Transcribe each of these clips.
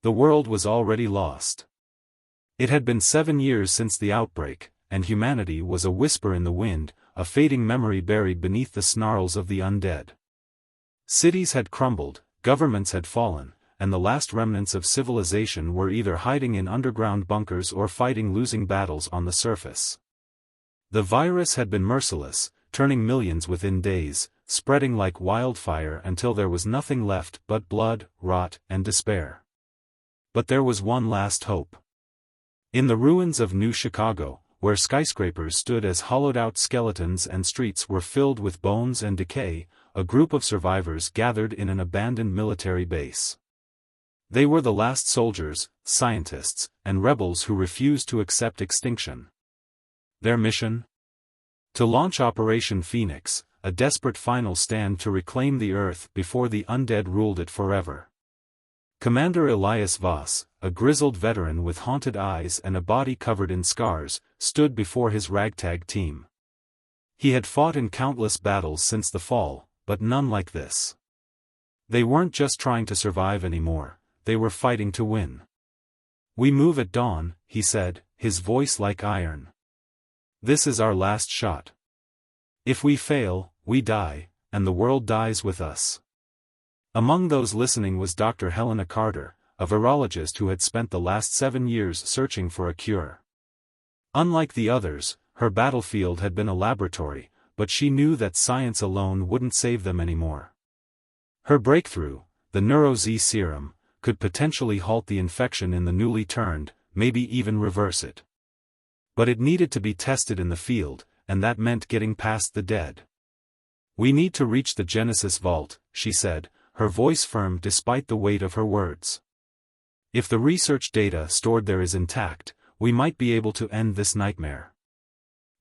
The world was already lost. It had been 7 years since the outbreak, and humanity was a whisper in the wind, a fading memory buried beneath the snarls of the undead. Cities had crumbled, governments had fallen, and the last remnants of civilization were either hiding in underground bunkers or fighting losing battles on the surface. The virus had been merciless, turning millions within days, spreading like wildfire until there was nothing left but blood, rot, and despair. But there was one last hope. In the ruins of New Chicago, where skyscrapers stood as hollowed-out skeletons and streets were filled with bones and decay, a group of survivors gathered in an abandoned military base. They were the last soldiers, scientists, and rebels who refused to accept extinction. Their mission? To launch Operation Phoenix, a desperate final stand to reclaim the Earth before the undead ruled it forever. Commander Elias Voss, a grizzled veteran with haunted eyes and a body covered in scars, stood before his ragtag team. He had fought in countless battles since the fall, but none like this. They weren't just trying to survive anymore, they were fighting to win. "We move at dawn," he said, his voice like iron. "This is our last shot. If we fail, we die, and the world dies with us." Among those listening was Dr. Helena Carter, a virologist who had spent the last 7 years searching for a cure. Unlike the others, her battlefield had been a laboratory, but she knew that science alone wouldn't save them anymore. Her breakthrough, the Neuro-Z serum, could potentially halt the infection in the newly turned, maybe even reverse it. But it needed to be tested in the field, and that meant getting past the dead. "We need to reach the Genesis Vault," she said, her voice firm despite the weight of her words. "If the research data stored there is intact, we might be able to end this nightmare."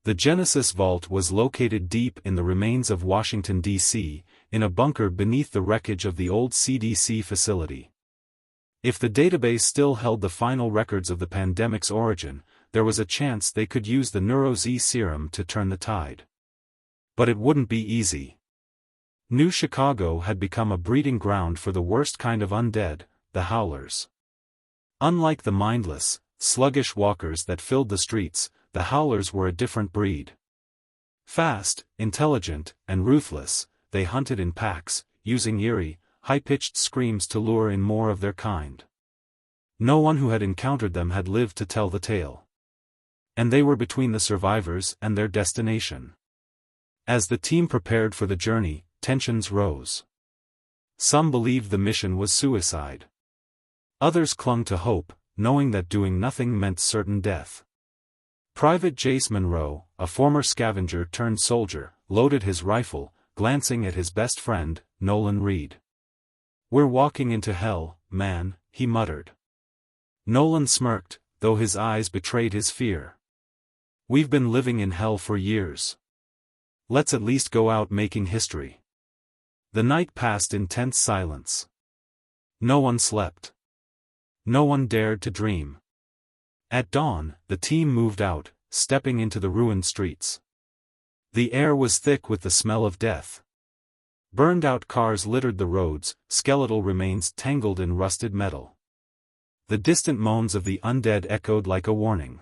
The Genesis Vault was located deep in the remains of Washington, D.C., in a bunker beneath the wreckage of the old CDC facility. If the database still held the final records of the pandemic's origin, there was a chance they could use the Neuro-Z serum to turn the tide. But it wouldn't be easy. New Chicago had become a breeding ground for the worst kind of undead, the Howlers. Unlike the mindless, sluggish walkers that filled the streets, the Howlers were a different breed. Fast, intelligent, and ruthless, they hunted in packs, using eerie, high-pitched screams to lure in more of their kind. No one who had encountered them had lived to tell the tale. And they were between the survivors and their destination. As the team prepared for the journey, tensions rose. Some believed the mission was suicide. Others clung to hope, knowing that doing nothing meant certain death. Private Jace Monroe, a former scavenger-turned-soldier, loaded his rifle, glancing at his best friend, Nolan Reed. "We're walking into hell, man," he muttered. Nolan smirked, though his eyes betrayed his fear. "We've been living in hell for years. Let's at least go out making history." The night passed in tense silence. No one slept. No one dared to dream. At dawn, the team moved out, stepping into the ruined streets. The air was thick with the smell of death. Burned-out cars littered the roads, skeletal remains tangled in rusted metal. The distant moans of the undead echoed like a warning.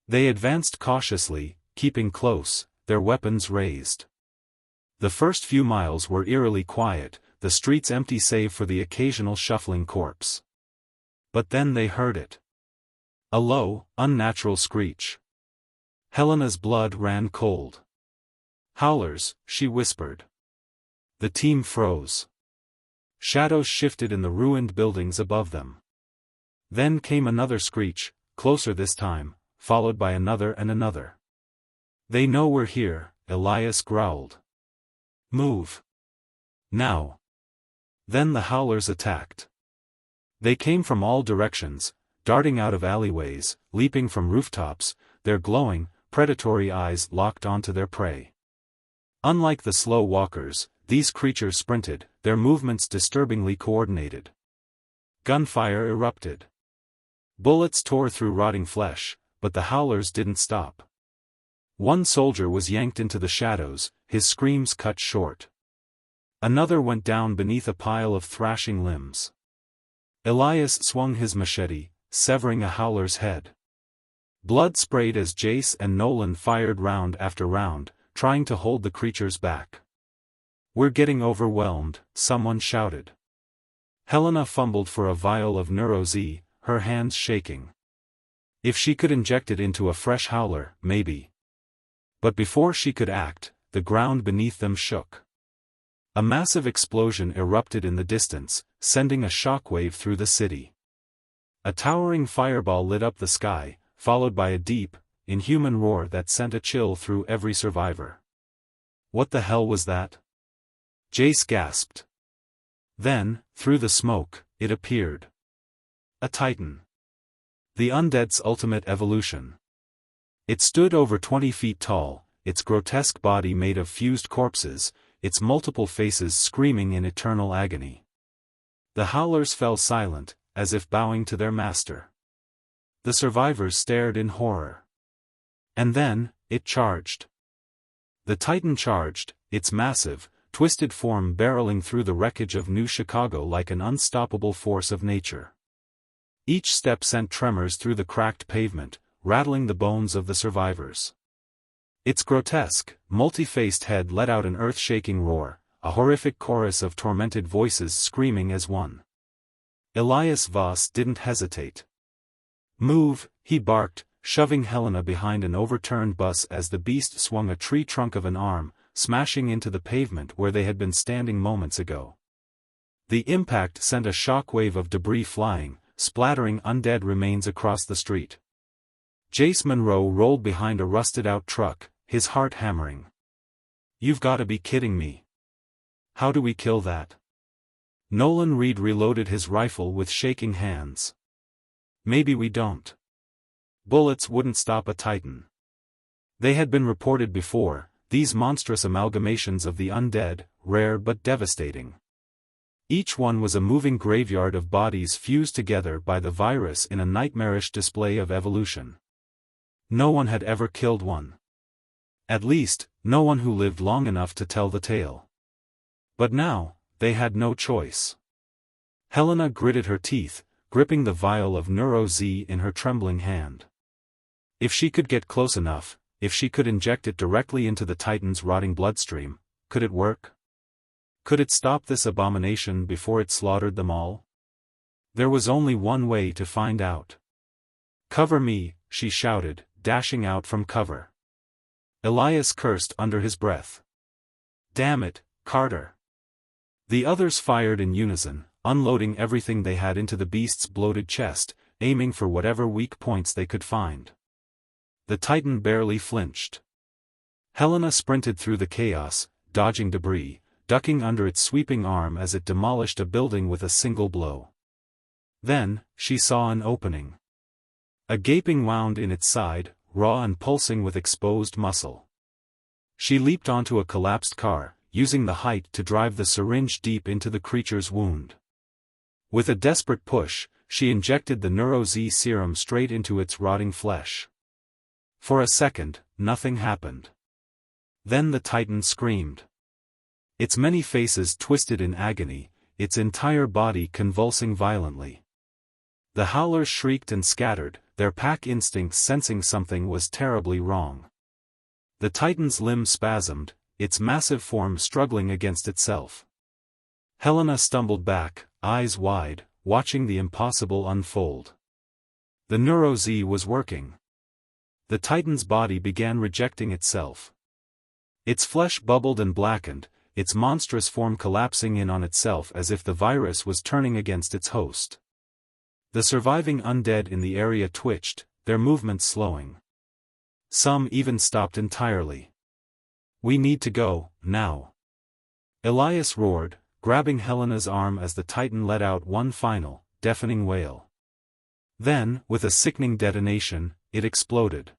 They advanced cautiously, keeping close, their weapons raised. The first few miles were eerily quiet, the streets empty save for the occasional shuffling corpse. But then they heard it. A low, unnatural screech. Helena's blood ran cold. "Howlers," she whispered. The team froze. Shadows shifted in the ruined buildings above them. Then came another screech, closer this time, followed by another and another. "They know we're here," Elias growled. "Move. Now." Then the Howlers attacked. They came from all directions, darting out of alleyways, leaping from rooftops, their glowing, predatory eyes locked onto their prey. Unlike the slow walkers, these creatures sprinted, their movements disturbingly coordinated. Gunfire erupted. Bullets tore through rotting flesh, but the Howlers didn't stop. One soldier was yanked into the shadows, his screams cut short. Another went down beneath a pile of thrashing limbs. Elias swung his machete, severing a howler's head. Blood sprayed as Jace and Nolan fired round after round, trying to hold the creatures back. "We're getting overwhelmed," someone shouted. Helena fumbled for a vial of Neuro-Z, her hands shaking. If she could inject it into a fresh howler, maybe. But before she could act, the ground beneath them shook. A massive explosion erupted in the distance, sending a shockwave through the city. A towering fireball lit up the sky, followed by a deep, inhuman roar that sent a chill through every survivor. What the hell was that? Jace gasped. Then, through the smoke, it appeared. A Titan. The Undead's ultimate evolution. It stood over 20 feet tall, its grotesque body made of fused corpses, its multiple faces screaming in eternal agony. The howlers fell silent, as if bowing to their master. The survivors stared in horror. And then, it charged. The Titan charged, its massive, twisted form barreling through the wreckage of New Chicago like an unstoppable force of nature. Each step sent tremors through the cracked pavement, rattling the bones of the survivors. Its grotesque, multi-faced head let out an earth-shaking roar, a horrific chorus of tormented voices screaming as one. Elias Voss didn't hesitate. "Move," he barked, shoving Helena behind an overturned bus as the beast swung a tree trunk of an arm, smashing into the pavement where they had been standing moments ago. The impact sent a shock wave of debris flying, splattering undead remains across the street. Jace Monroe rolled behind a rusted-out truck, his heart hammering. "You've gotta be kidding me. How do we kill that?" Nolan Reed reloaded his rifle with shaking hands. "Maybe we don't. Bullets wouldn't stop a Titan." They had been reported before, these monstrous amalgamations of the undead, rare but devastating. Each one was a moving graveyard of bodies fused together by the virus in a nightmarish display of evolution. No one had ever killed one. At least, no one who lived long enough to tell the tale. But now, they had no choice. Helena gritted her teeth, gripping the vial of Neuro-Z in her trembling hand. If she could get close enough, if she could inject it directly into the Titan's rotting bloodstream, could it work? Could it stop this abomination before it slaughtered them all? There was only one way to find out. "Cover me," she shouted, dashing out from cover. Elias cursed under his breath. "Damn it, Carter." The others fired in unison, unloading everything they had into the beast's bloated chest, aiming for whatever weak points they could find. The Titan barely flinched. Helena sprinted through the chaos, dodging debris, ducking under its sweeping arm as it demolished a building with a single blow. Then, she saw an opening. A gaping wound in its side, raw and pulsing with exposed muscle. She leaped onto a collapsed car, using the height to drive the syringe deep into the creature's wound. With a desperate push, she injected the Neuro-Z serum straight into its rotting flesh. For a second, nothing happened. Then the Titan screamed. Its many faces twisted in agony, its entire body convulsing violently. The howlers shrieked and scattered, their pack instincts sensing something was terribly wrong. The Titan's limbs spasmed, its massive form struggling against itself. Helena stumbled back, eyes wide, watching the impossible unfold. The Neuro-Z was working. The Titan's body began rejecting itself. Its flesh bubbled and blackened, its monstrous form collapsing in on itself as if the virus was turning against its host. The surviving undead in the area twitched, their movements slowing. Some even stopped entirely. "We need to go, now." Elias roared, grabbing Helena's arm as the Titan let out one final, deafening wail. Then, with a sickening detonation, it exploded.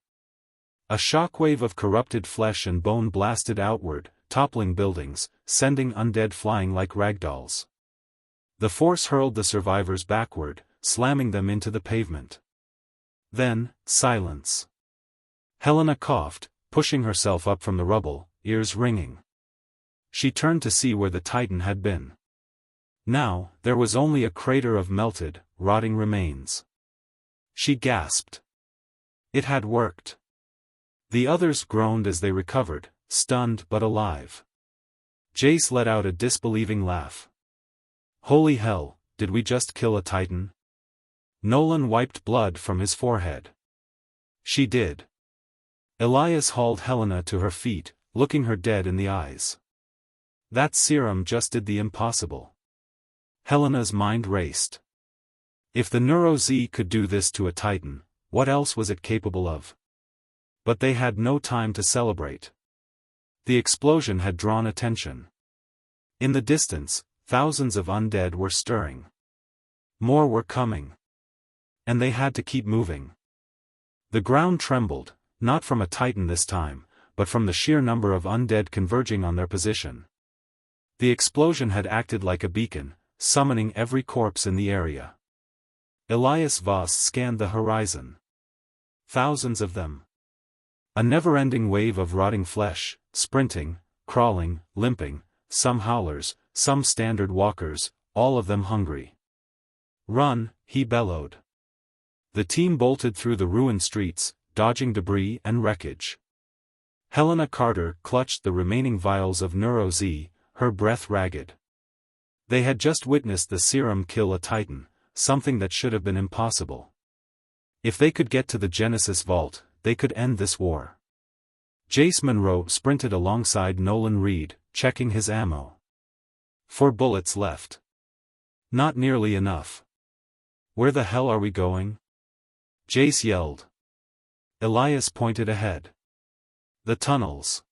A shockwave of corrupted flesh and bone blasted outward, toppling buildings, sending undead flying like ragdolls. The force hurled the survivors backward, slamming them into the pavement. Then, silence. Helena coughed, pushing herself up from the rubble, ears ringing. She turned to see where the Titan had been. Now, there was only a crater of melted, rotting remains. She gasped. It had worked. The others groaned as they recovered, stunned but alive. Jace let out a disbelieving laugh. Holy hell, did we just kill a titan? Nolan wiped blood from his forehead. She did. Elias hauled Helena to her feet, looking her dead in the eyes. That serum just did the impossible. Helena's mind raced. If the Neuro-Z could do this to a titan, what else was it capable of? But they had no time to celebrate. The explosion had drawn attention. In the distance, thousands of undead were stirring. More were coming. And they had to keep moving. The ground trembled, not from a titan this time, but from the sheer number of undead converging on their position. The explosion had acted like a beacon, summoning every corpse in the area. Elias Voss scanned the horizon. Thousands of them. A never-ending wave of rotting flesh, sprinting, crawling, limping, some howlers, some standard walkers, all of them hungry. Run, he bellowed. The team bolted through the ruined streets, dodging debris and wreckage. Helena Carter clutched the remaining vials of Neuro-Z, her breath ragged. They had just witnessed the serum kill a titan, something that should have been impossible. If they could get to the Genesis vault, they could end this war. Jace Monroe sprinted alongside Nolan Reed, checking his ammo. 4 bullets left. Not nearly enough. Where the hell are we going? Jace yelled. Elias pointed ahead. The tunnels.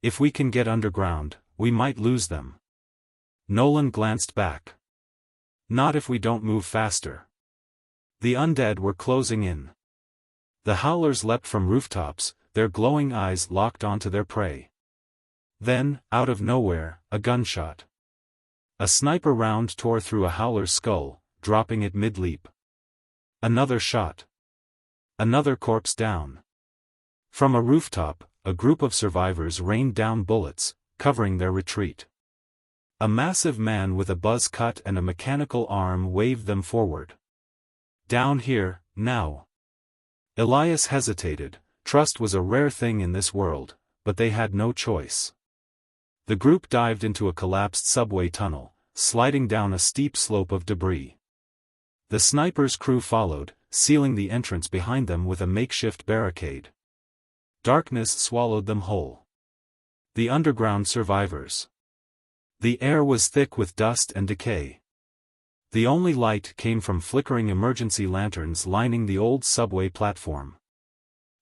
If we can get underground, we might lose them. Nolan glanced back. Not if we don't move faster. The undead were closing in. The howlers leapt from rooftops, their glowing eyes locked onto their prey. Then, out of nowhere, a gunshot. A sniper round tore through a howler's skull, dropping it mid-leap. Another shot. Another corpse down. From a rooftop, a group of survivors rained down bullets, covering their retreat. A massive man with a buzz cut and a mechanical arm waved them forward. Down here, now. Elias hesitated. Trust was a rare thing in this world, but they had no choice. The group dived into a collapsed subway tunnel, sliding down a steep slope of debris. The sniper's crew followed, sealing the entrance behind them with a makeshift barricade. Darkness swallowed them whole. The underground survivors. The air was thick with dust and decay. The only light came from flickering emergency lanterns lining the old subway platform.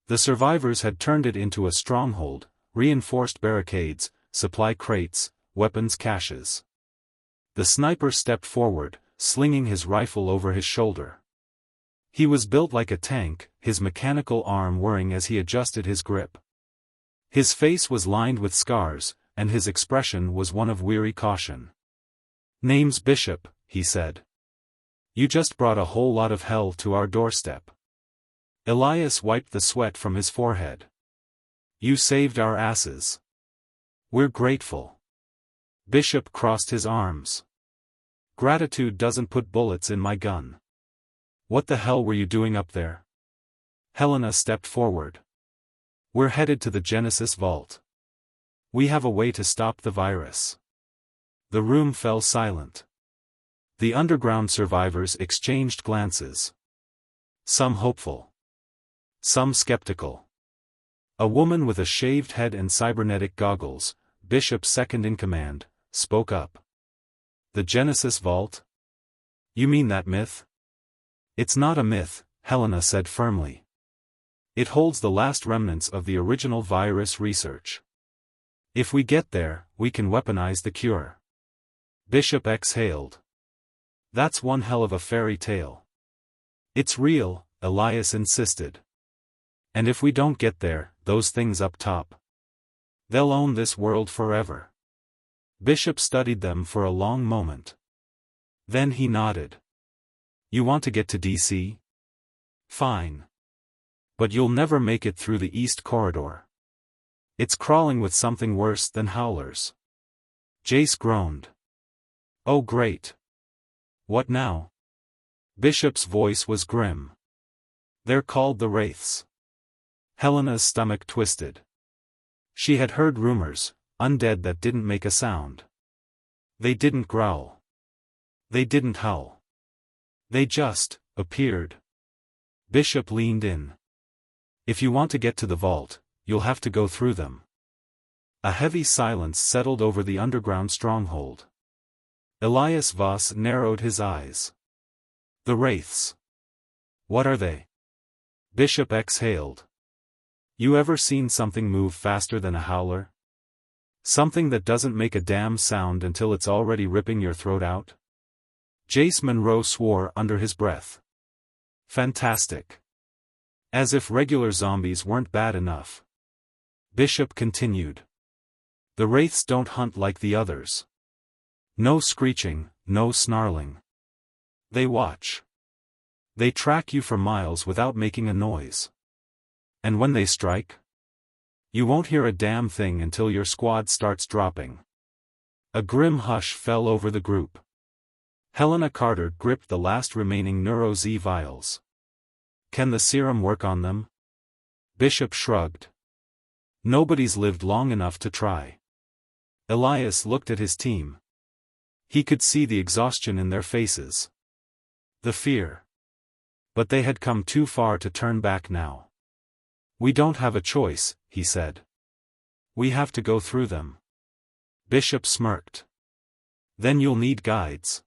The survivors had turned it into a stronghold, reinforced barricades, supply crates, weapons caches. The sniper stepped forward, slinging his rifle over his shoulder. He was built like a tank, his mechanical arm whirring as he adjusted his grip. His face was lined with scars, and his expression was one of weary caution. "Name's Bishop," he said. "You just brought a whole lot of hell to our doorstep." Elias wiped the sweat from his forehead. "You saved our asses. We're grateful." Bishop crossed his arms. "Gratitude doesn't put bullets in my gun." "What the hell were you doing up there?" Helena stepped forward. "We're headed to the Genesis vault. We have a way to stop the virus." The room fell silent. The underground survivors exchanged glances. Some hopeful. Some skeptical. A woman with a shaved head and cybernetic goggles, Bishop's second-in-command, spoke up. "The Genesis vault? You mean that myth?" "It's not a myth," Helena said firmly. "It holds the last remnants of the original virus research. If we get there, we can weaponize the cure." Bishop exhaled. "That's one hell of a fairy tale." "It's real," Elias insisted. "And if we don't get there, those things up top, they'll own this world forever." Bishop studied them for a long moment. Then he nodded. "You want to get to DC? Fine. But you'll never make it through the East Corridor. It's crawling with something worse than howlers." Jace groaned. Oh great! What now? Bishop's voice was grim. They're called the Wraiths. Helena's stomach twisted. She had heard rumors, undead that didn't make a sound. They didn't growl. They didn't howl. They just appeared. Bishop leaned in. If you want to get to the vault, you'll have to go through them. A heavy silence settled over the underground stronghold. Elias Voss narrowed his eyes. The Wraiths. What are they? Bishop exhaled. You ever seen something move faster than a howler? Something that doesn't make a damn sound until it's already ripping your throat out? Jace Monroe swore under his breath. Fantastic. As if regular zombies weren't bad enough. Bishop continued. The Wraiths don't hunt like the others. No screeching, no snarling. They watch. They track you for miles without making a noise. And when they strike, you won't hear a damn thing until your squad starts dropping. A grim hush fell over the group. Helena Carter gripped the last remaining Neuro-Z vials. Can the serum work on them? Bishop shrugged. Nobody's lived long enough to try. Elias looked at his team. He could see the exhaustion in their faces. The fear. But they had come too far to turn back now. We don't have a choice, he said. We have to go through them. Bishop smirked. Then you'll need guides.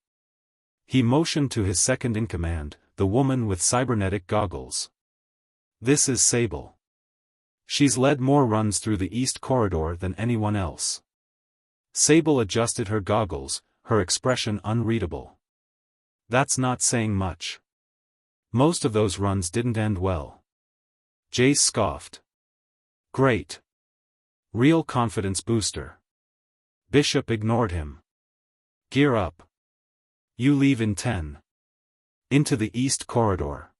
He motioned to his second-in-command, the woman with cybernetic goggles. This is Sable. She's led more runs through the East Corridor than anyone else. Sable adjusted her goggles, her expression unreadable. That's not saying much. Most of those runs didn't end well. Jace scoffed. Great. Real confidence booster. Bishop ignored him. Gear up. You leave in 10. Into the East Corridor.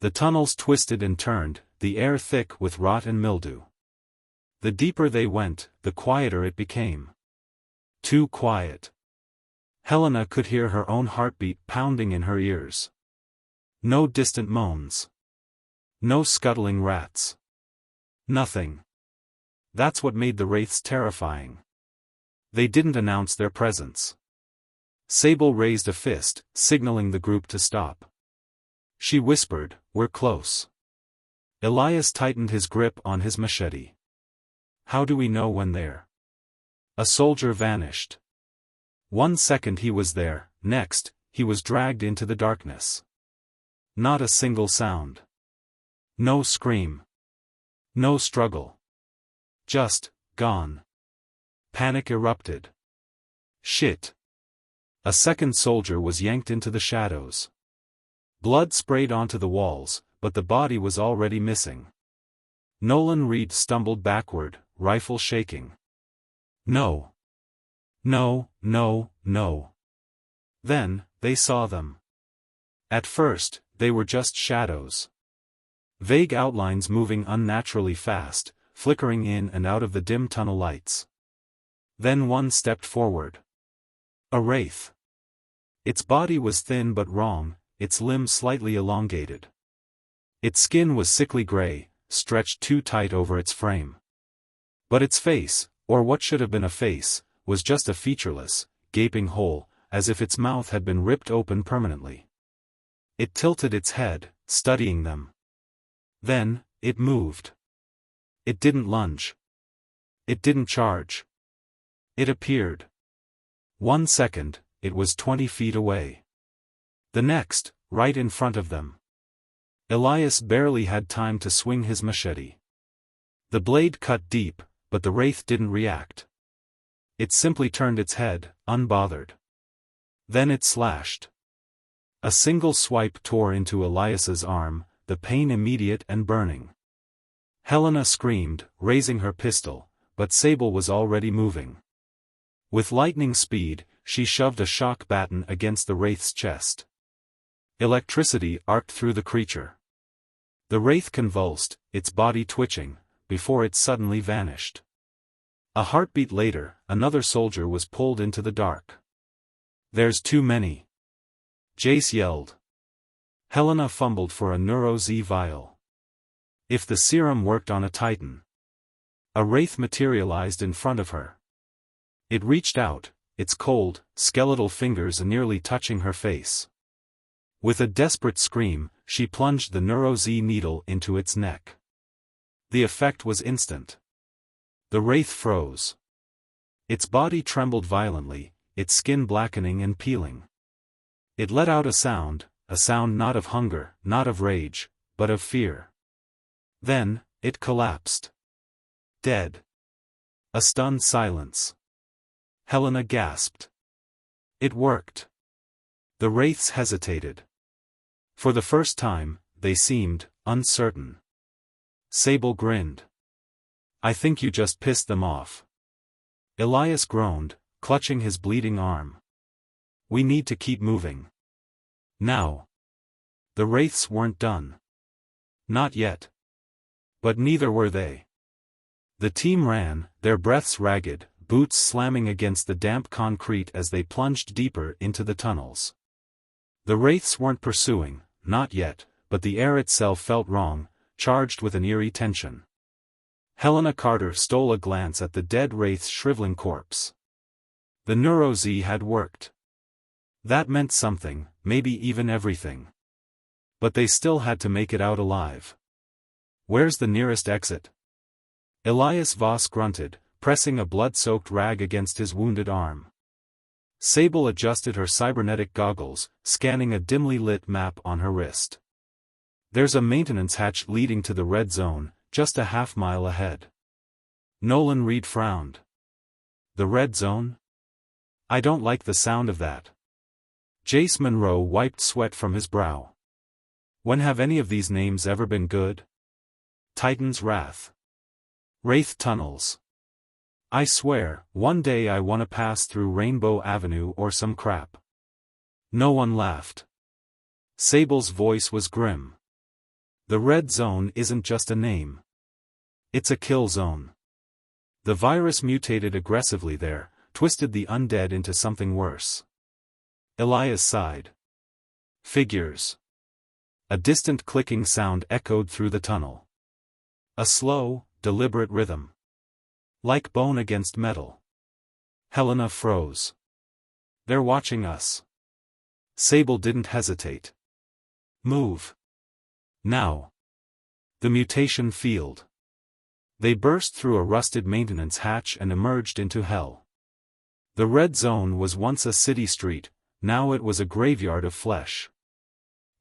The tunnels twisted and turned, the air thick with rot and mildew. The deeper they went, the quieter it became. Too quiet. Helena could hear her own heartbeat pounding in her ears. No distant moans. No scuttling rats. Nothing. That's what made the Wraiths terrifying. They didn't announce their presence. Sable raised a fist, signaling the group to stop. She whispered, "We're close." Elias tightened his grip on his machete. How do we know when they're? A soldier vanished. 1 second he was there, next, he was dragged into the darkness. Not a single sound. No scream. No struggle. Just, gone. Panic erupted. Shit. A second soldier was yanked into the shadows. Blood sprayed onto the walls, but the body was already missing. Nolan Reed stumbled backward, rifle shaking. No. No, no, no. Then, they saw them. At first, they were just shadows. Vague outlines moving unnaturally fast, flickering in and out of the dim tunnel lights. Then one stepped forward. A wraith. Its body was thin but wrong, its limbs slightly elongated. Its skin was sickly gray, stretched too tight over its frame. But its face, or what should have been a face, was just a featureless, gaping hole, as if its mouth had been ripped open permanently. It tilted its head, studying them. Then, it moved. It didn't lunge. It didn't charge. It appeared. 1 second, it was 20 feet away. The next, right in front of them. Elias barely had time to swing his machete. The blade cut deep, but the wraith didn't react. It simply turned its head, unbothered. Then it slashed. A single swipe tore into Elias's arm, the pain immediate and burning. Helena screamed, raising her pistol, but Sable was already moving. With lightning speed, she shoved a shock baton against the wraith's chest. Electricity arced through the creature. The wraith convulsed, its body twitching, before it suddenly vanished. A heartbeat later, another soldier was pulled into the dark. There's too many. Jace yelled. Helena fumbled for a Neuro-Z vial. If the serum worked on a Titan. A wraith materialized in front of her. It reached out, its cold, skeletal fingers nearly touching her face. With a desperate scream, she plunged the Neuro-Z needle into its neck. The effect was instant. The wraith froze. Its body trembled violently, its skin blackening and peeling. It let out a sound not of hunger, not of rage, but of fear. Then, it collapsed. Dead. A stunned silence. Helena gasped. It worked. The wraiths hesitated. For the first time, they seemed uncertain. Sable grinned. I think you just pissed them off. Elias groaned, clutching his bleeding arm. We need to keep moving. Now. The wraiths weren't done. Not yet. But neither were they. The team ran, their breaths ragged, boots slamming against the damp concrete as they plunged deeper into the tunnels. The wraiths weren't pursuing, not yet, but the air itself felt wrong, charged with an eerie tension. Helena Carter stole a glance at the dead wraith's shriveling corpse. The Neuro-Z had worked. That meant something, maybe even everything. But they still had to make it out alive. Where's the nearest exit? Elias Voss grunted, pressing a blood-soaked rag against his wounded arm. Sable adjusted her cybernetic goggles, scanning a dimly lit map on her wrist. There's a maintenance hatch leading to the red zone, just a half-mile ahead. Nolan Reed frowned. The red zone? I don't like the sound of that. Jace Monroe wiped sweat from his brow. When have any of these names ever been good? Titan's Wrath. Wraith Tunnels. I swear, one day I wanna pass through Rainbow Avenue or some crap. No one laughed. Sable's voice was grim. The red zone isn't just a name. It's a kill zone. The virus mutated aggressively there, twisted the undead into something worse. Elias sighed. Figures. A distant clicking sound echoed through the tunnel. A slow, deliberate rhythm. Like bone against metal. Helena froze. They're watching us. Sable didn't hesitate. Move. Now. The mutation field. They burst through a rusted maintenance hatch and emerged into hell. The red zone was once a city street, now it was a graveyard of flesh.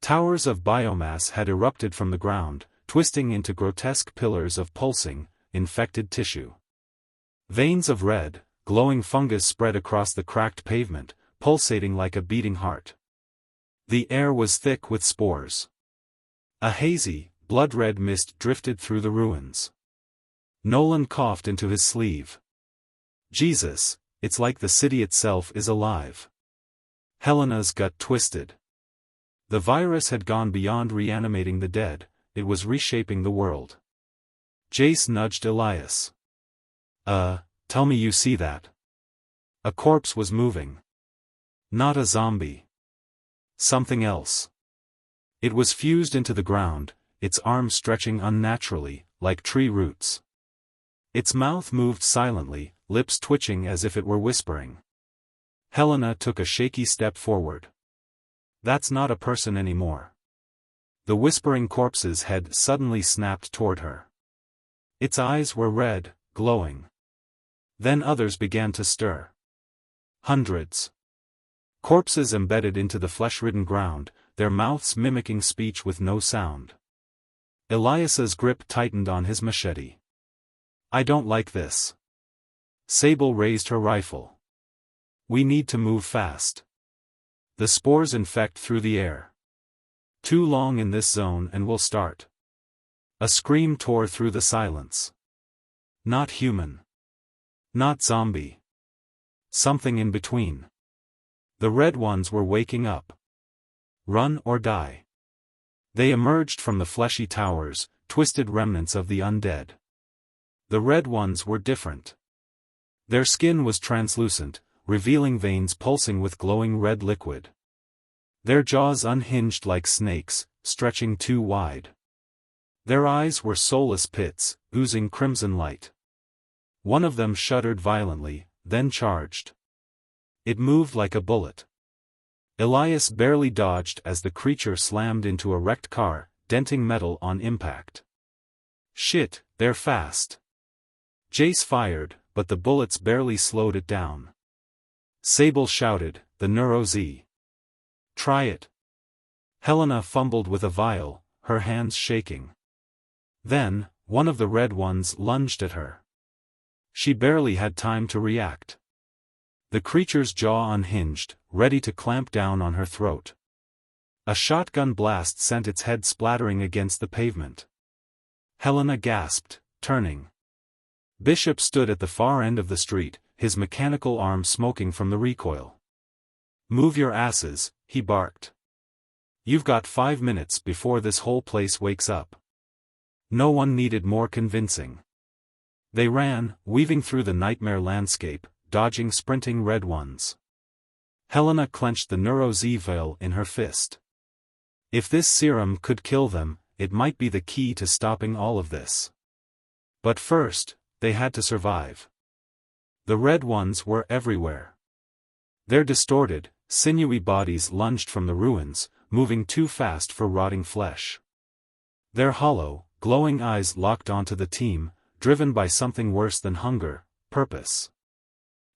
Towers of biomass had erupted from the ground, twisting into grotesque pillars of pulsing, infected tissue. Veins of red, glowing fungus spread across the cracked pavement, pulsating like a beating heart. The air was thick with spores. A hazy, blood-red mist drifted through the ruins. Nolan coughed into his sleeve. Jesus, it's like the city itself is alive. Helena's gut twisted. The virus had gone beyond reanimating the dead, it was reshaping the world. Jace nudged Elias. Tell me you see that. A corpse was moving. Not a zombie. Something else. It was fused into the ground, its arms stretching unnaturally, like tree roots. Its mouth moved silently, lips twitching as if it were whispering. Helena took a shaky step forward. That's not a person anymore. The whispering corpse's head suddenly snapped toward her. Its eyes were red, glowing. Then others began to stir. Hundreds. Corpses embedded into the flesh-ridden ground, their mouths mimicking speech with no sound. Elias's grip tightened on his machete. I don't like this. Sable raised her rifle. We need to move fast. The spores infect through the air. Too long in this zone and we'll start. A scream tore through the silence. Not human. Not zombie. Something in between. The red ones were waking up. Run or die. They emerged from the fleshy towers, twisted remnants of the undead. The red ones were different. Their skin was translucent, revealing veins pulsing with glowing red liquid. Their jaws unhinged like snakes, stretching too wide. Their eyes were soulless pits, oozing crimson light. One of them shuddered violently, then charged. It moved like a bullet. Elias barely dodged as the creature slammed into a wrecked car, denting metal on impact. Shit, they're fast. Jace fired, but the bullets barely slowed it down. Sable shouted, "The Neuro Z. Try it." Helena fumbled with a vial, her hands shaking. Then, one of the red ones lunged at her. She barely had time to react. The creature's jaw unhinged, ready to clamp down on her throat. A shotgun blast sent its head splattering against the pavement. Helena gasped, turning. Bishop stood at the far end of the street, his mechanical arm smoking from the recoil. "Move your asses," he barked. "You've got 5 minutes before this whole place wakes up." No one needed more convincing. They ran, weaving through the nightmare landscape, dodging sprinting red ones. Helena clenched the Neuro Z vial in her fist. If this serum could kill them, it might be the key to stopping all of this. But first, they had to survive. The red ones were everywhere. Their distorted, sinewy bodies lunged from the ruins, moving too fast for rotting flesh. Their hollow, glowing eyes locked onto the team, driven by something worse than hunger, purpose.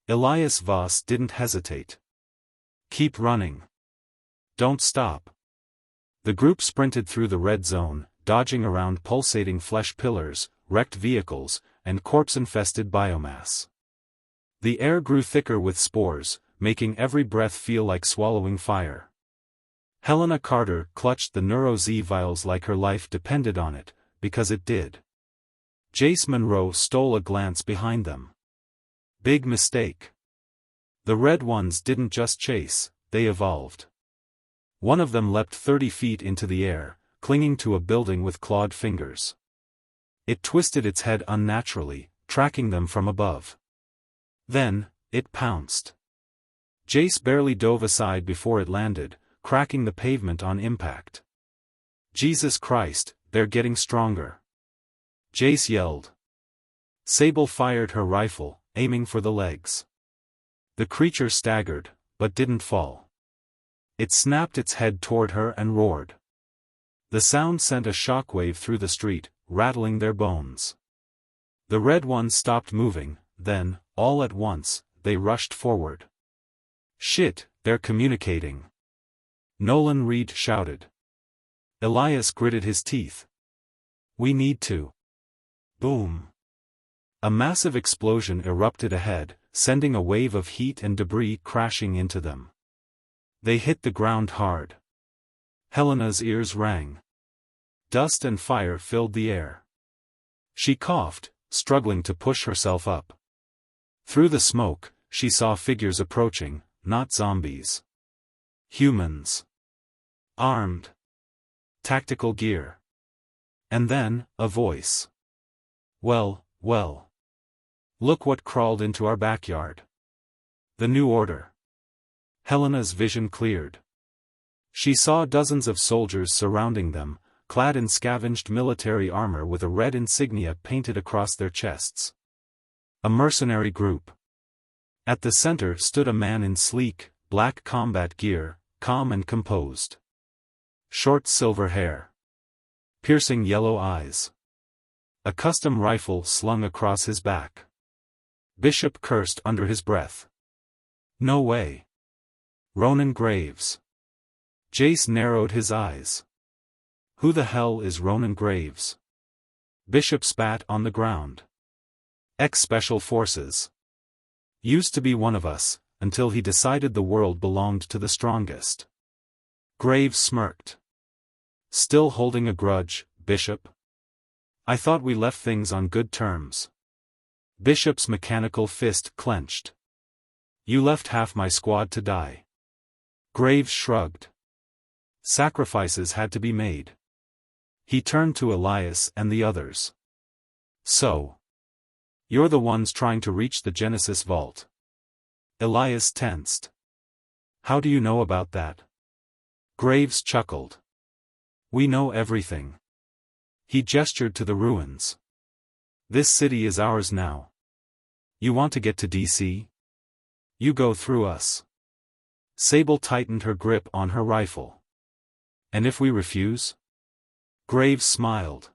Elias Voss didn't hesitate. "Keep running. Don't stop." The group sprinted through the red zone, dodging around pulsating flesh pillars, wrecked vehicles, and corpse-infested biomass. The air grew thicker with spores, making every breath feel like swallowing fire. Helena Carter clutched the Neuro Z vials like her life depended on it, because it did. Jace Monroe stole a glance behind them. Big mistake. The red ones didn't just chase, they evolved. One of them leapt 30 feet into the air, clinging to a building with clawed fingers. It twisted its head unnaturally, tracking them from above. Then, it pounced. Jace barely dove aside before it landed, cracking the pavement on impact. "Jesus Christ, they're getting stronger," Jace yelled. Sable fired her rifle, aiming for the legs. The creature staggered, but didn't fall. It snapped its head toward her and roared. The sound sent a shockwave through the street, rattling their bones. The red ones stopped moving, then, all at once, they rushed forward. "Shit, they're communicating!" Nolan Reed shouted. Elias gritted his teeth. "We need to." Boom! A massive explosion erupted ahead, sending a wave of heat and debris crashing into them. They hit the ground hard. Helena's ears rang. Dust and fire filled the air. She coughed, struggling to push herself up. Through the smoke, she saw figures approaching, not zombies. Humans. Armed. Tactical gear. And then, a voice. Well, well. Look what crawled into our backyard." The New Order. Helena's vision cleared. She saw dozens of soldiers surrounding them, clad in scavenged military armor with a red insignia painted across their chests. A mercenary group. At the center stood a man in sleek, black combat gear, calm and composed. Short silver hair. Piercing yellow eyes. A custom rifle slung across his back. Bishop cursed under his breath. "No way. Ronan Graves." Jace narrowed his eyes. "Who the hell is Ronan Graves?" Bishop spat on the ground. "Ex-Special Forces. Used to be one of us, until he decided the world belonged to the strongest." Graves smirked. "Still holding a grudge, Bishop? I thought we left things on good terms." Bishop's mechanical fist clenched. "You left half my squad to die." Graves shrugged. Sacrifices had to be made. He turned to Elias and the others. "So. You're the ones trying to reach the Genesis Vault." Elias tensed. How do you know about that? Graves chuckled. We know everything. He gestured to the ruins. This city is ours now. You want to get to DC? You go through us. Sable tightened her grip on her rifle. And if we refuse? Graves smiled.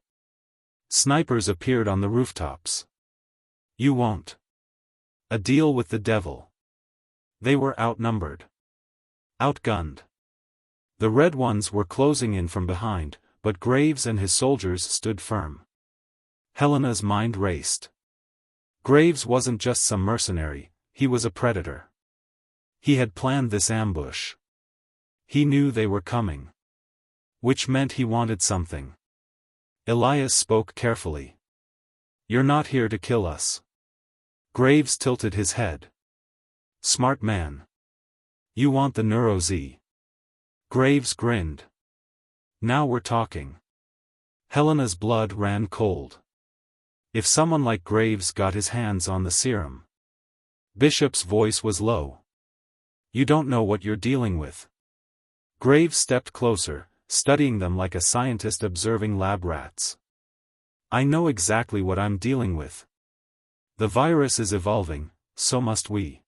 Snipers appeared on the rooftops. You won't. A deal with the devil. They were outnumbered. Outgunned. The Red Ones were closing in from behind, but Graves and his soldiers stood firm. Helena's mind raced. Graves wasn't just some mercenary, he was a predator. He had planned this ambush. He knew they were coming. Which meant he wanted something. Elias spoke carefully. You're not here to kill us. Graves tilted his head. Smart man. You want the Neuro Z. Graves grinned. Now we're talking. Helena's blood ran cold. If someone like Graves got his hands on the serum. Bishop's voice was low. You don't know what you're dealing with. Graves stepped closer, studying them like a scientist observing lab rats. I know exactly what I'm dealing with. The virus is evolving, so must we.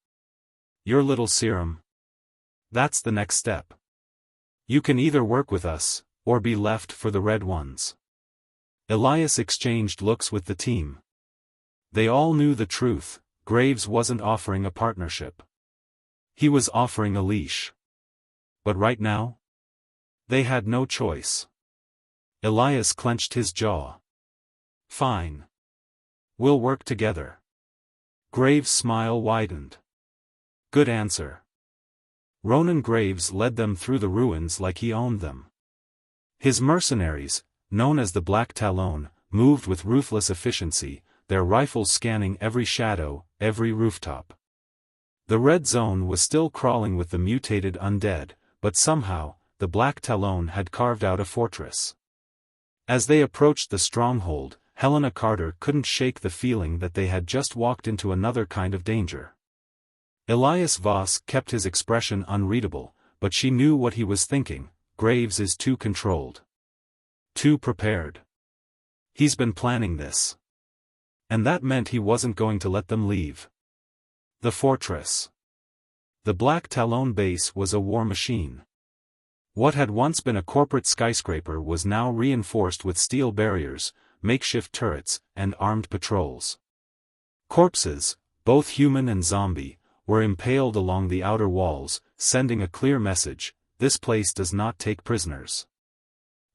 Your little serum. That's the next step. You can either work with us, or be left for the Red Ones. Elias exchanged looks with the team. They all knew the truth, Graves wasn't offering a partnership. He was offering a leash. But right now? They had no choice. Elias clenched his jaw. Fine. We'll work together. Graves' smile widened. Good answer. Ronan Graves led them through the ruins like he owned them. His mercenaries, known as the Black Talon, moved with ruthless efficiency, their rifles scanning every shadow, every rooftop. The red zone was still crawling with the mutated undead, but somehow, the Black Talon had carved out a fortress. As they approached the stronghold, Helena Carter couldn't shake the feeling that they had just walked into another kind of danger. Elias Voss kept his expression unreadable, but she knew what he was thinking. Graves is too controlled. Too prepared. He's been planning this. And that meant he wasn't going to let them leave. The fortress. The Black Talon base was a war machine. What had once been a corporate skyscraper was now reinforced with steel barriers, makeshift turrets, and armed patrols. Corpses, both human and zombie, were impaled along the outer walls, sending a clear message: this place does not take prisoners.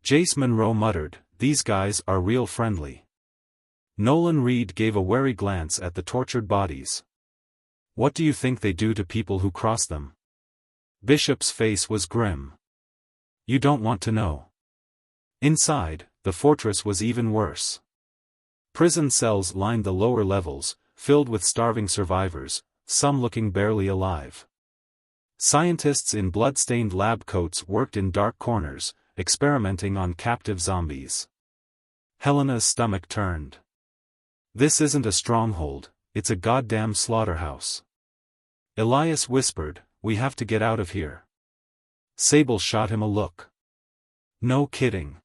Jace Monroe muttered, these guys are real friendly. Nolan Reed gave a wary glance at the tortured bodies. What do you think they do to people who cross them? Bishop's face was grim. You don't want to know. Inside, the fortress was even worse. Prison cells lined the lower levels, filled with starving survivors, some looking barely alive. Scientists in blood-stained lab coats worked in dark corners, experimenting on captive zombies. Helena's stomach turned. This isn't a stronghold, it's a goddamn slaughterhouse. Elias whispered, we have to get out of here. Sable shot him a look. No kidding.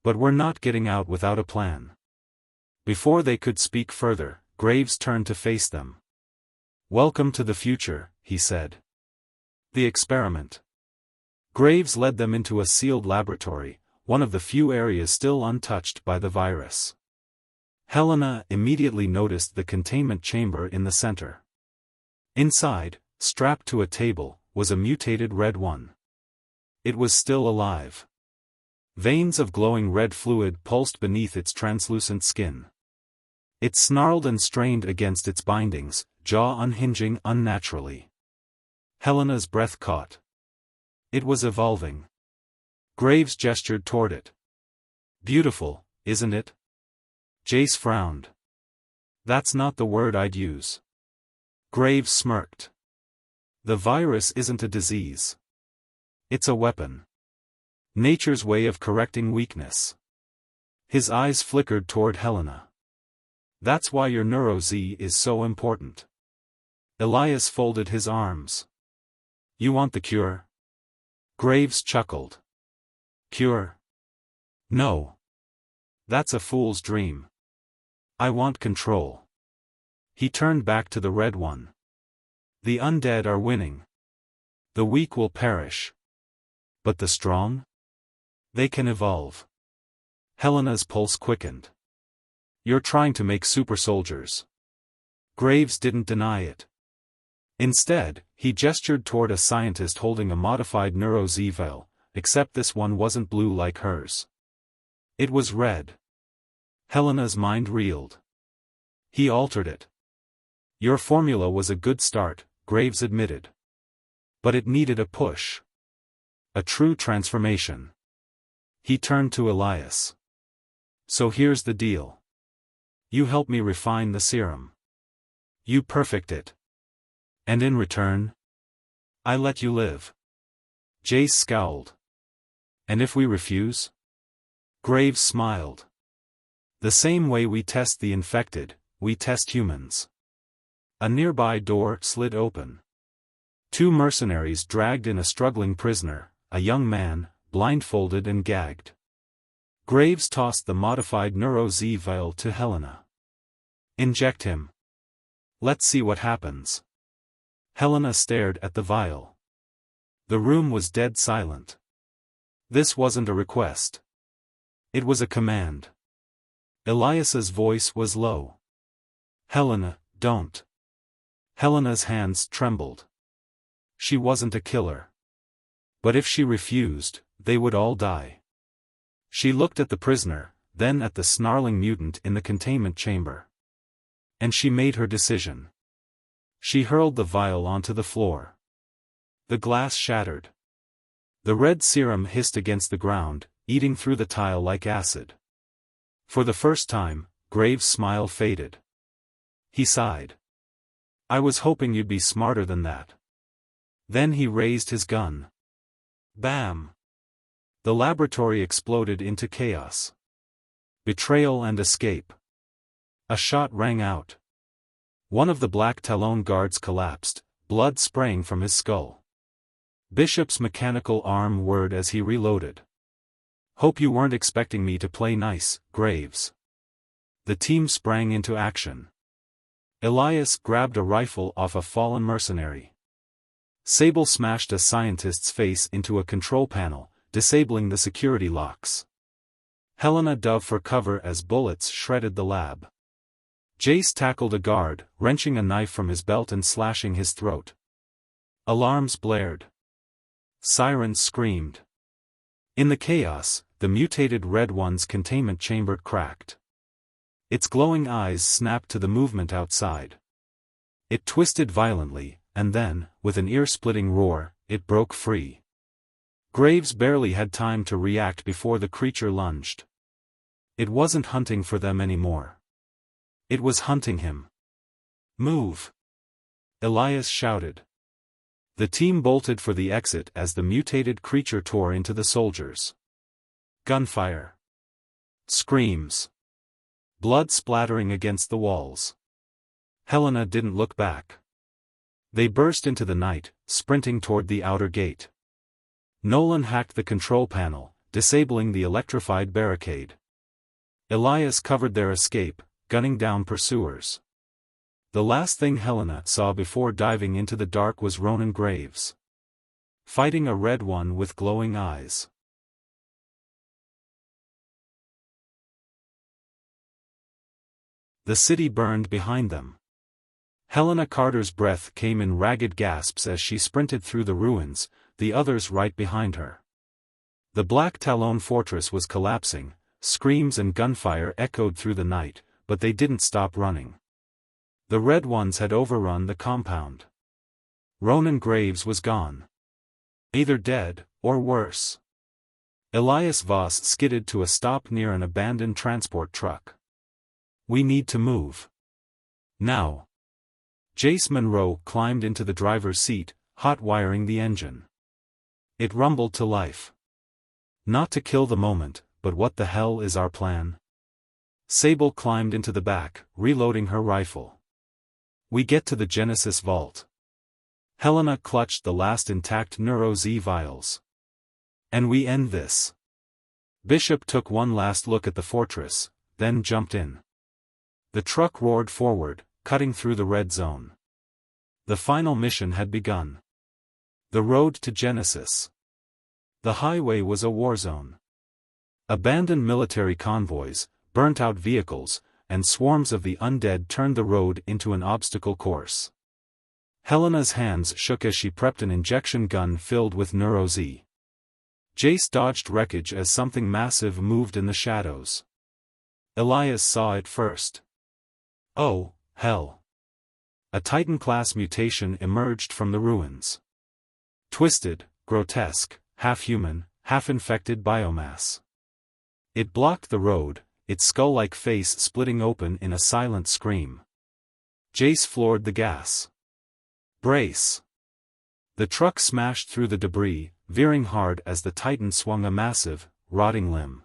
But we're not getting out without a plan. Before they could speak further, Graves turned to face them. Welcome to the future, he said. The experiment. Graves led them into a sealed laboratory, one of the few areas still untouched by the virus. Helena immediately noticed the containment chamber in the center. Inside, strapped to a table, was a mutated Red One. It was still alive. Veins of glowing red fluid pulsed beneath its translucent skin. It snarled and strained against its bindings, jaw unhinging unnaturally. Helena's breath caught. It was evolving. Graves gestured toward it. Beautiful, isn't it? Jace frowned. That's not the word I'd use. Graves smirked. The virus isn't a disease. It's a weapon. Nature's way of correcting weakness. His eyes flickered toward Helena. That's why your Neuro Z is so important. Elias folded his arms. You want the cure? Graves chuckled. Cure? No. That's a fool's dream. I want control. He turned back to the Red One. The undead are winning. The weak will perish. But the strong? They can evolve. Helena's pulse quickened. You're trying to make super soldiers. Graves didn't deny it. Instead, he gestured toward a scientist holding a modified Neuro-Z vial, except this one wasn't blue like hers. It was red. Helena's mind reeled. He altered it. Your formula was a good start, Graves admitted. But it needed a push. A true transformation. He turned to Elias. So here's the deal. You help me refine the serum. You perfect it. And in return, I let you live. Jace scowled. And if we refuse? Graves smiled. The same way we test the infected, we test humans. A nearby door slid open. Two mercenaries dragged in a struggling prisoner, a young man, blindfolded and gagged. Graves tossed the modified Neuro-Z vial to Helena. Inject him. Let's see what happens. Helena stared at the vial. The room was dead silent. This wasn't a request. It was a command. Elias's voice was low. Helena, don't. Helena's hands trembled. She wasn't a killer. But if she refused, they would all die. She looked at the prisoner, then at the snarling mutant in the containment chamber. And she made her decision. She hurled the vial onto the floor. The glass shattered. The red serum hissed against the ground, eating through the tile like acid. For the first time, Graves' smile faded. He sighed. I was hoping you'd be smarter than that. Then he raised his gun. Bam! The laboratory exploded into chaos. Betrayal and escape. A shot rang out. One of the Black Talon guards collapsed, blood spraying from his skull. Bishop's mechanical arm whirred as he reloaded. Hope you weren't expecting me to play nice, Graves. The team sprang into action. Elias grabbed a rifle off a fallen mercenary. Sable smashed a scientist's face into a control panel, disabling the security locks. Helena dove for cover as bullets shredded the lab. Jace tackled a guard, wrenching a knife from his belt and slashing his throat. Alarms blared. Sirens screamed. In the chaos, the mutated Red One's containment chamber cracked. Its glowing eyes snapped to the movement outside. It twisted violently, and then, with an ear-splitting roar, it broke free. Graves barely had time to react before the creature lunged. It wasn't hunting for them anymore. It was hunting him. Move! Elias shouted. The team bolted for the exit as the mutated creature tore into the soldiers. Gunfire. Screams. Blood splattering against the walls. Helena didn't look back. They burst into the night, sprinting toward the outer gate. Nolan hacked the control panel, disabling the electrified barricade. Elias covered their escape, gunning down pursuers. The last thing Helena saw before diving into the dark was Ronan Graves. Fighting a Red One with glowing eyes. The city burned behind them. Helena Carter's breath came in ragged gasps as she sprinted through the ruins, the others right behind her. The Black Talon fortress was collapsing, screams and gunfire echoed through the night, but they didn't stop running. The Red Ones had overrun the compound. Ronan Graves was gone. Either dead, or worse. Elias Voss skidded to a stop near an abandoned transport truck. We need to move. Now. Jace Monroe climbed into the driver's seat, hot-wiring the engine. It rumbled to life. Not to kill the moment, but what the hell is our plan? Sable climbed into the back, reloading her rifle. We get to the Genesis vault. Helena clutched the last intact Neuro-Z vials. And we end this. Bishop took one last look at the fortress, then jumped in. The truck roared forward, cutting through the red zone. The final mission had begun. The road to Genesis. The highway was a war zone. Abandoned military convoys, burnt-out vehicles, and swarms of the undead turned the road into an obstacle course. Helena's hands shook as she prepped an injection gun filled with Neuro-Z. Jace dodged wreckage as something massive moved in the shadows. Elias saw it first. Oh, hell. A Titan-class mutation emerged from the ruins. Twisted, grotesque, half-human, half-infected biomass. It blocked the road, its skull-like face splitting open in a silent scream. Jace floored the gas. Brace! The truck smashed through the debris, veering hard as the Titan swung a massive, rotting limb.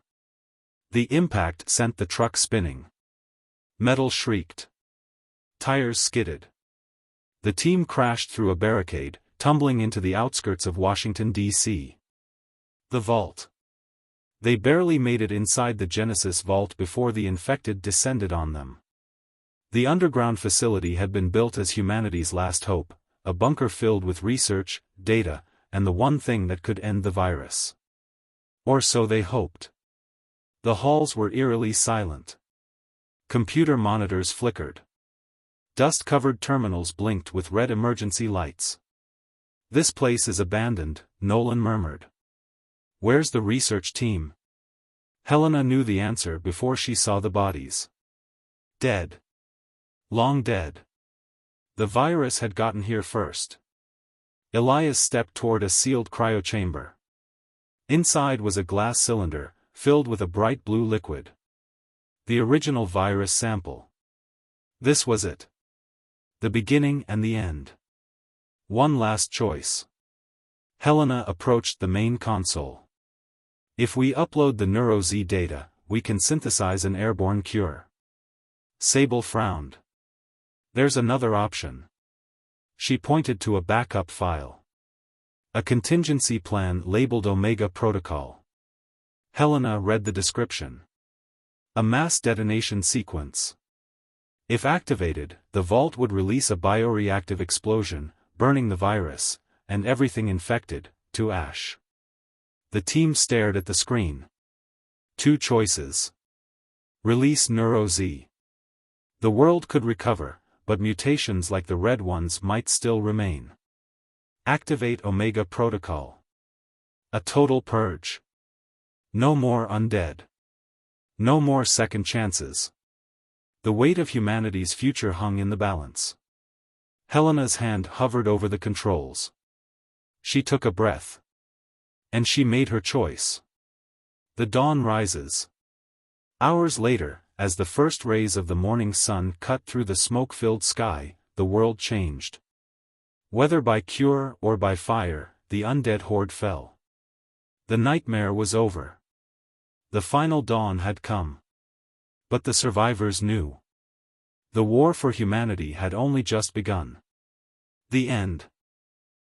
The impact sent the truck spinning. Metal shrieked. Tires skidded. The team crashed through a barricade, tumbling into the outskirts of Washington, D.C. The vault. They barely made it inside the Genesis vault before the infected descended on them. The underground facility had been built as humanity's last hope, a bunker filled with research, data, and the one thing that could end the virus. Or so they hoped. The halls were eerily silent. Computer monitors flickered. Dust-covered terminals blinked with red emergency lights. "This place is abandoned," Nolan murmured. "Where's the research team?" Helena knew the answer before she saw the bodies. Dead. Long dead. The virus had gotten here first. Elias stepped toward a sealed cryochamber. Inside was a glass cylinder, filled with a bright blue liquid. The original virus sample. This was it. The beginning and the end. One last choice. Helena approached the main console. "If we upload the Neuro-Z data, we can synthesize an airborne cure." Sable frowned. "There's another option." She pointed to a backup file. A contingency plan labeled Omega Protocol. Helena read the description. A mass detonation sequence. If activated, the vault would release a bioreactive explosion, burning the virus, and everything infected, to ash. The team stared at the screen. Two choices. Release Neuro-Z. The world could recover, but mutations like the red ones might still remain. Activate Omega Protocol. A total purge. No more undead. No more second chances. The weight of humanity's future hung in the balance. Helena's hand hovered over the controls. She took a breath. And she made her choice. The dawn rises. Hours later, as the first rays of the morning sun cut through the smoke-filled sky, the world changed. Whether by cure or by fire, the undead horde fell. The nightmare was over. The final dawn had come. But the survivors knew. The war for humanity had only just begun. The end.